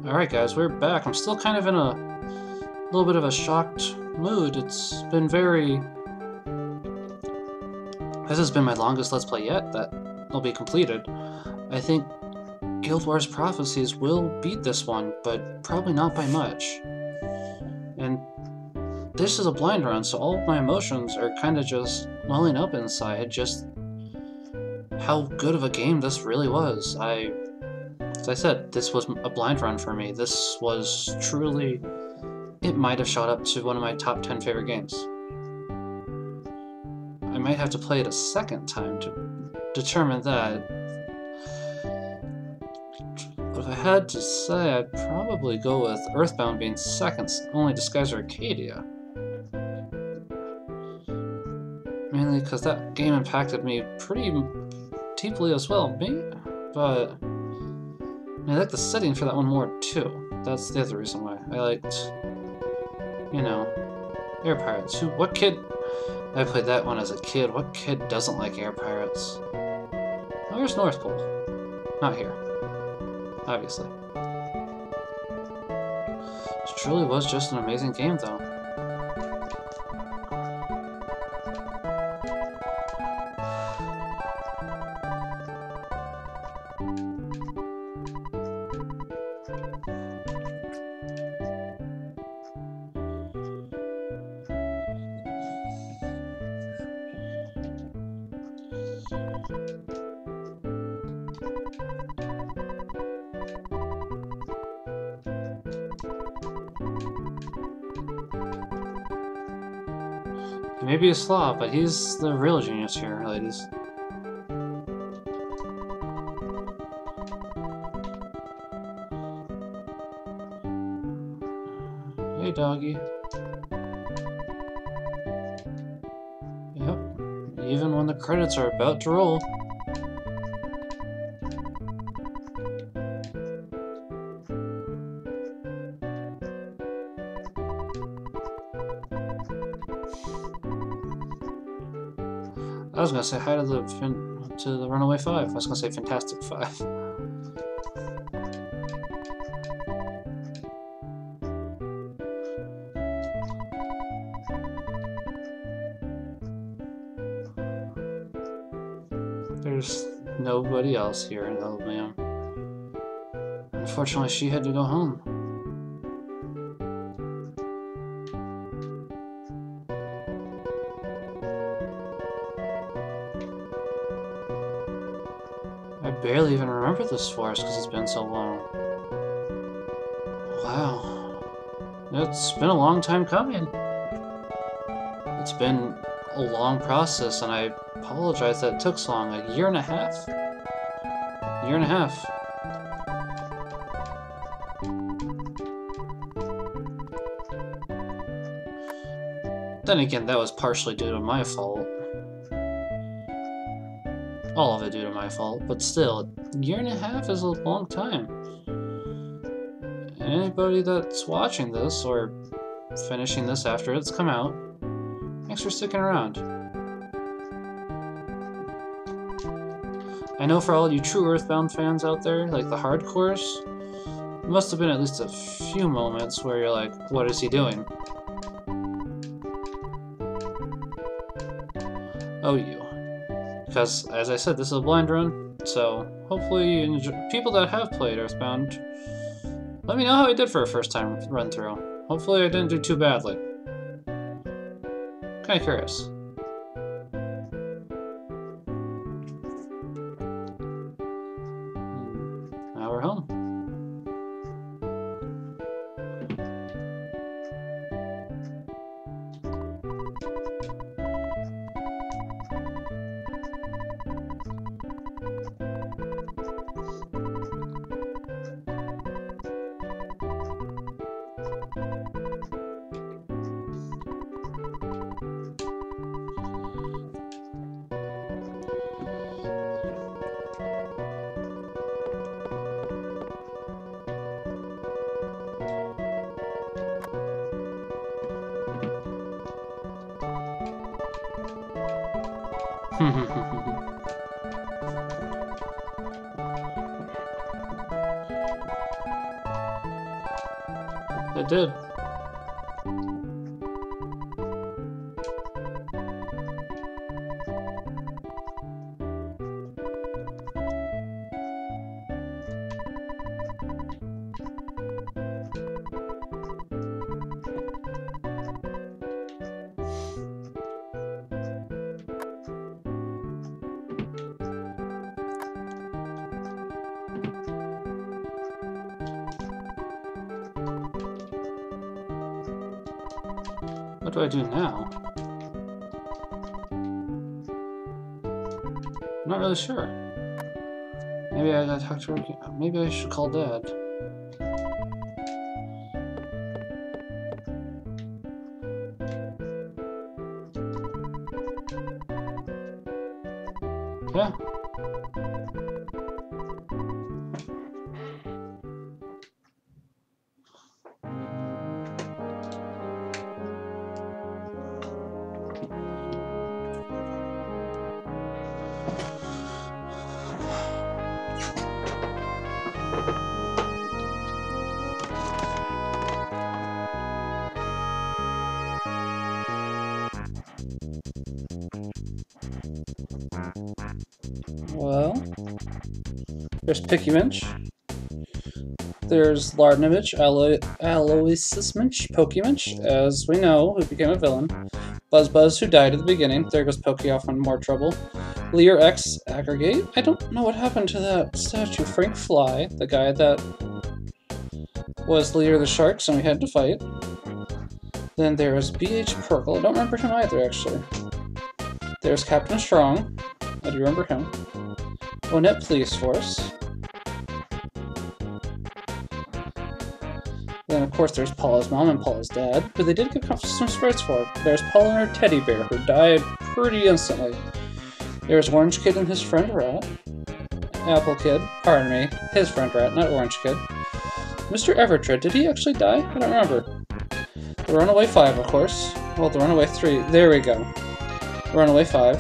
Alright guys, we're back. I'm still kind of in a little bit of a shocked mood. It's been very... This has been my longest Let's Play yet that will be completed. I think Guild Wars Prophecies will beat this one, but probably not by much. And this is a blind run, so all of my emotions are kind of just welling up inside, just how good of a game this really was. As I said, this was a blind run for me. This was truly... It might have shot up to one of my top 10 favorite games. I might have to play it a second time to determine that. But if I had to say, I'd probably go with Earthbound being second, only Disguise Arcadia. Mainly because that game impacted me pretty deeply as well, but I like the setting for that one more too. That's the other reason why. I liked, you know, Air Pirates. What kid... I played that one as a kid. What kid doesn't like Air Pirates? Oh, here's North Pole. Not here. Obviously. This truly was just an amazing game, though. He may be a slob, but he's the real genius here, ladies. Hey, doggy. Yep. Even when the credits are about to roll. I was gonna say hi to the Runaway Five. I was gonna say Fantastic Five. There's nobody else here, though, ma'am. Unfortunately, she had to go home. I barely even remember this forest because it's been so long. Wow. It's been a long time coming. It's been a long process, and I apologize that it took so long. A year and a half? A year and a half. Then again, that was partially due to my fault. All of it due to my fault, but still, a year and a half is a long time. And anybody that's watching this, or finishing this after it's come out, thanks for sticking around. I know for all you true Earthbound fans out there, like the hardcores, there must have been at least a few moments where you're like, what is he doing? Oh, you. Because, as I said, this is a blind run, so hopefully you enjoy. People that have played Earthbound, let me know how I did for a first time run through. Hopefully I didn't do too badly. Kinda curious. Now we're home. It did. What do I do now? I'm not really sure. Maybe I gotta talk to her. Maybe I should call Dad. Yeah. Well, there's Picky Minch. There's Lardnimich, Aloysius Minch, Pokeminch, as we know, who became a villain. Buzz, who died at the beginning. There goes Pokey off in more trouble. Lear X, Aggregate. I don't know what happened to that statue. Frank Fly, the guy that was leader of the Sharks and we had to fight. Then there's BH Purple. I don't remember him either, actually. There's Captain Strong. I do remember him. Onett Police Force. Then, of course, there's Paula's mom and Paula's dad, but they did get some sprites for it. There's Paula and her teddy bear, who died pretty instantly. There's Orange Kid and his friend Rat. Apple Kid, pardon me, his friend Rat, not Orange Kid. Mr. Evertread, did he actually die? I don't remember. The Runaway 5, of course. Well, the Runaway 3, there we go. Runaway 5.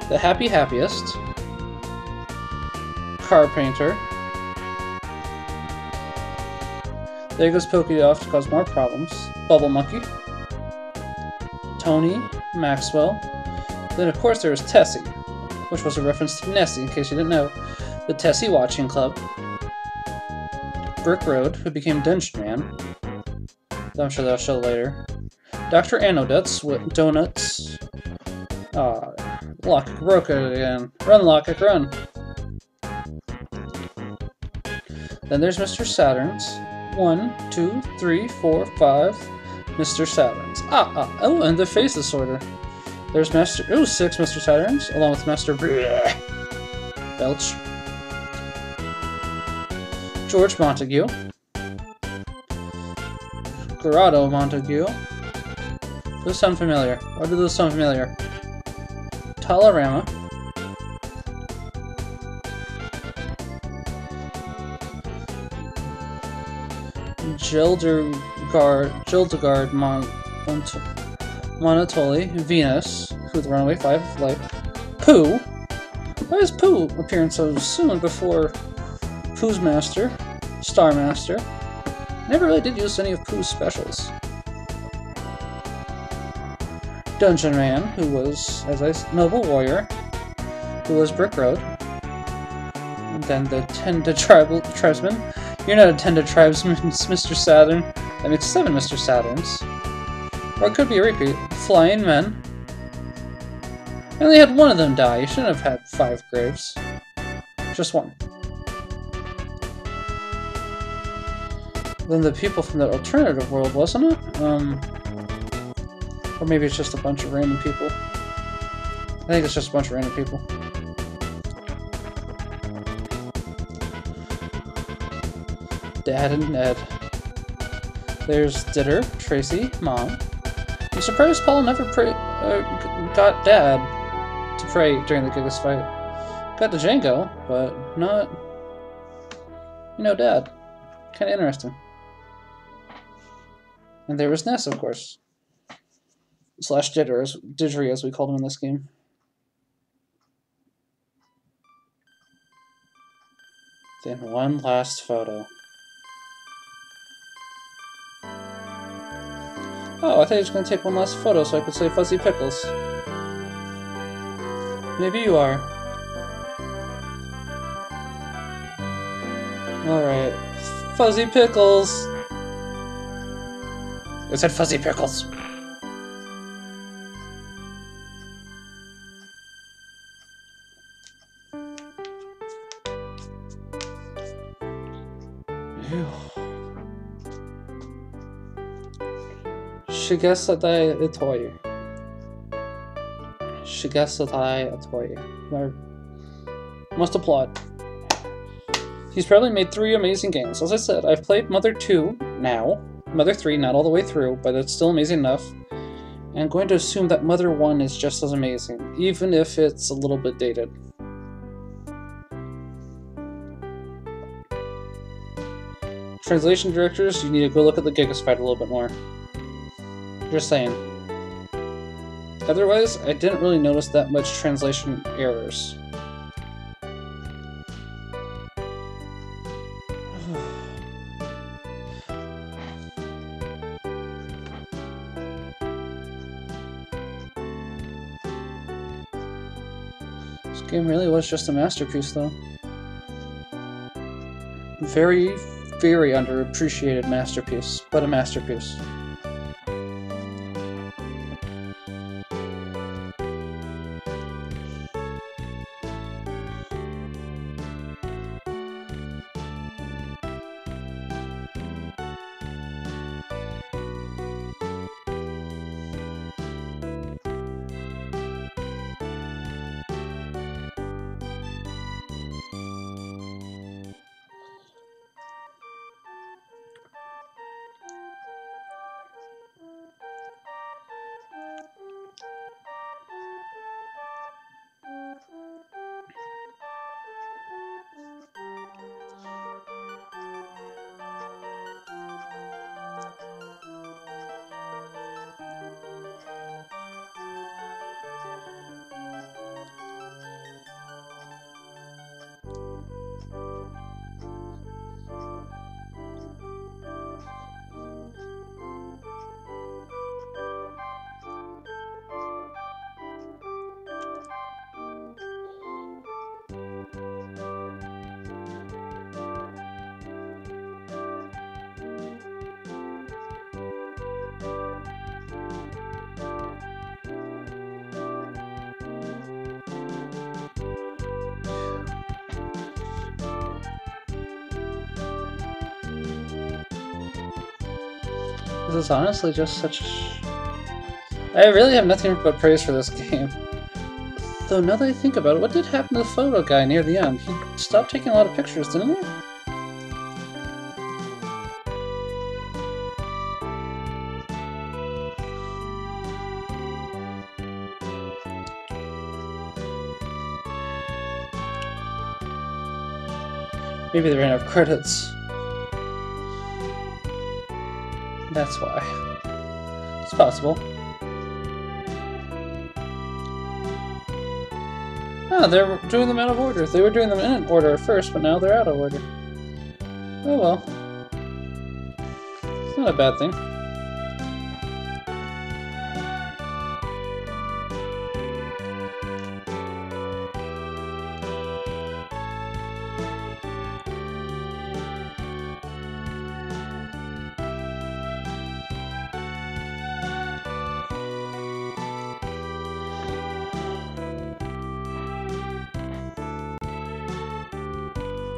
The Happiest. Car Painter. There goes Pokey off to cause more problems. Bubble Monkey. Tony. Maxwell. Then, of course, there was Tessie, which was a reference to Nessie, in case you didn't know. The Tessie Watching Club. Brick Road, who became Dungeon Man. I'm sure that'll show later. Dr. Anoduts with Donuts. Lockett broke it again. Run, Lockett, run! Then there's Mr. Saturn's. 1, 2, 3, 4, 5. Mr. Saturn's. Oh, and the face disorder. There's 6 Mr. Saturn's, along with Master Belch. George Montague. Grotto Montague. Those sound familiar. Why do those sound familiar? Tolerama. Gildegard Monotoli, Venus, who the Runaway 5 like. Pooh? Why is Pooh appearing so soon before Pooh's Master, Star Master? Never really did use any of Pooh's specials. Dungeon Man, who was, Noble Warrior, who was Brick Road. And then the Tenda Tribesman. You're not a Tenda Tribesman, Mr. Saturn. That makes 7 Mr. Saturns. Or it could be a repeat. Flying Men. I only had one of them die. You shouldn't have had 5 graves. Just one. Then the people from that alternative world, wasn't it? Or maybe it's just a bunch of random people. I think it's just a bunch of random people. Dad and Ned. There's Ditter, Tracy, Mom. I'm surprised Paul never got Dad to pray during the Gigas fight. Got the Django, but not, Dad. Kinda interesting. And there was Ness, of course. Slash Didgery, as we called him in this game. Then one last photo. Oh, I thought he was going to take one last photo so I could say Fuzzy Pickles. Maybe you are. Alright. Fuzzy Pickles! I said Fuzzy Pickles! Shigesatai Itoi. Shigesatai Itoi. I must applaud. He's probably made 3 amazing games. As I said, I've played Mother 2 now. Mother 3, not all the way through, but it's still amazing enough. And I'm going to assume that Mother 1 is just as amazing, even if it's a little bit dated. Translation directors, you need to go look at the Gigas fight a little bit more. Just saying. Otherwise, I didn't really notice that much translation errors. This game really was just a masterpiece, though. Very, very underappreciated masterpiece, but a masterpiece. This is honestly just such... I really have nothing but praise for this game. Though now that I think about it, what did happen to the photo guy near the end? He stopped taking a lot of pictures, didn't he? Maybe they ran out of credits. That's why. It's possible. Ah, they're doing them out of order. They were doing them in order at first, but now they're out of order. Oh well. It's not a bad thing.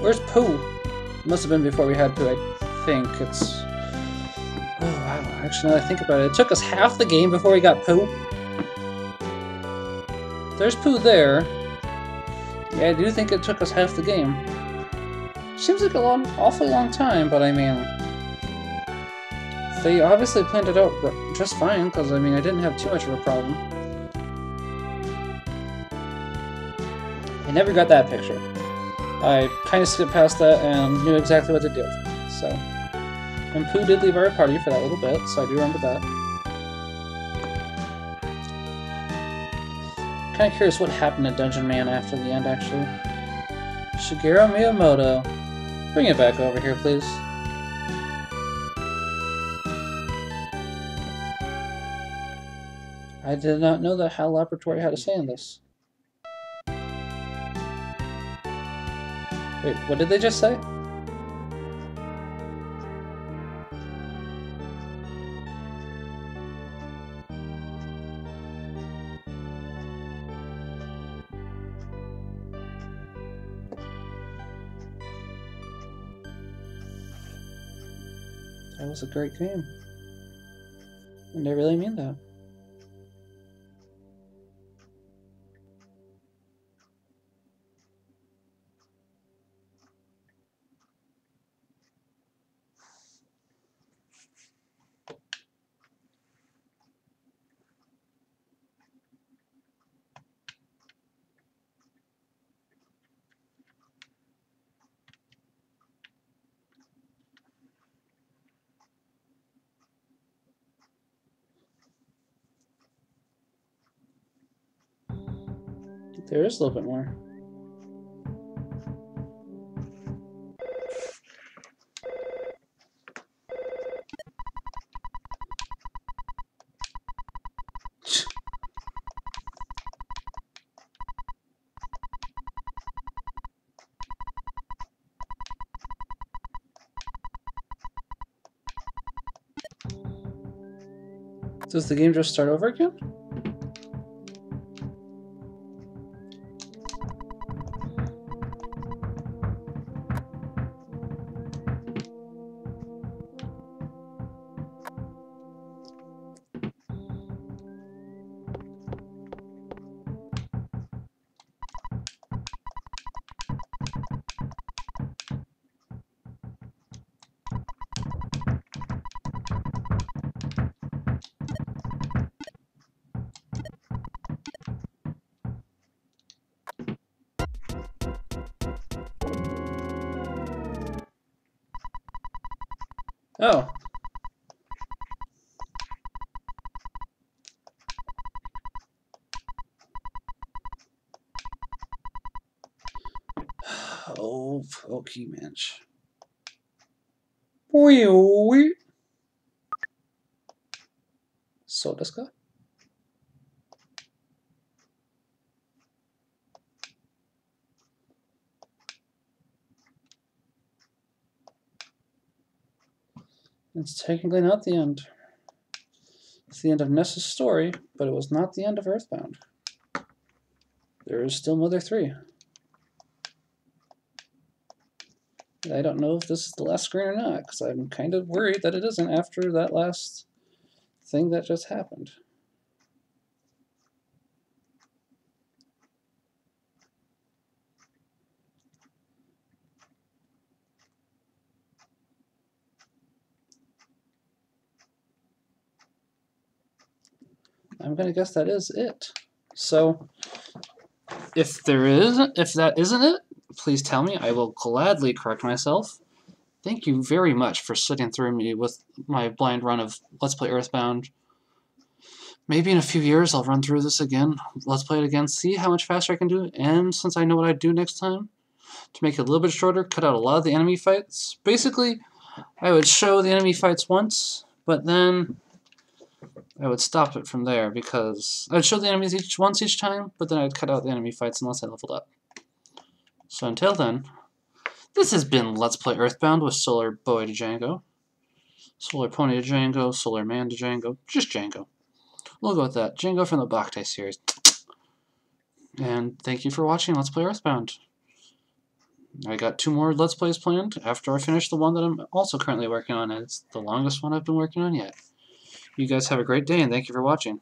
Where's Pooh? Must have been before we had Pooh, I think. It's... Oh, wow. Actually, now that I think about it, it took us half the game before we got Pooh. There's Pooh there. Yeah, I do think it took us half the game. Seems like awfully long time, but I mean... They obviously planned it out just fine, because, I mean, I didn't have too much of a problem. I never got that picture. I kind of skipped past that and knew exactly what to do. So, and Pooh did leave our party for that little bit, so I do remember that. Kind of curious what happened to Dungeon Man after the end, actually. Shigeru Miyamoto. Bring it back over here, please. I did not know that HAL Laboratory had a say in this. Wait, what did they just say? That was a great game. And I really mean that. There is a little bit more. Does the game just start over again? Oh. Oh, Pokemon. So desu ka? It's technically not the end. It's the end of Ness's story, but it was not the end of Earthbound. There is still Mother 3. I don't know if this is the last screen or not, because I'm kind of worried that it isn't after that last thing that just happened. I'm gonna guess that is it. So, if that isn't it, please tell me. I will gladly correct myself. Thank you very much for sitting through me with my blind run of Let's Play Earthbound. Maybe in a few years I'll run through this again, Let's Play it again, see how much faster I can do it, and since I know what I'd do next time, to make it a little bit shorter, cut out a lot of the enemy fights. Basically, I would show the enemy fights once, but then I would stop it from there, because I'd show the enemies once each time, but then I'd cut out the enemy fights unless I leveled up. So until then, this has been Let's Play Earthbound with Solar Boy to Django, Solar Pony to Django, Solar Man to Django, just Django. We'll go with that. Django from the Boktai series. And thank you for watching Let's Play Earthbound. I got 2 more Let's Plays planned after I finish the one that I'm also currently working on, and it's the longest one I've been working on yet. You guys have a great day, and thank you for watching.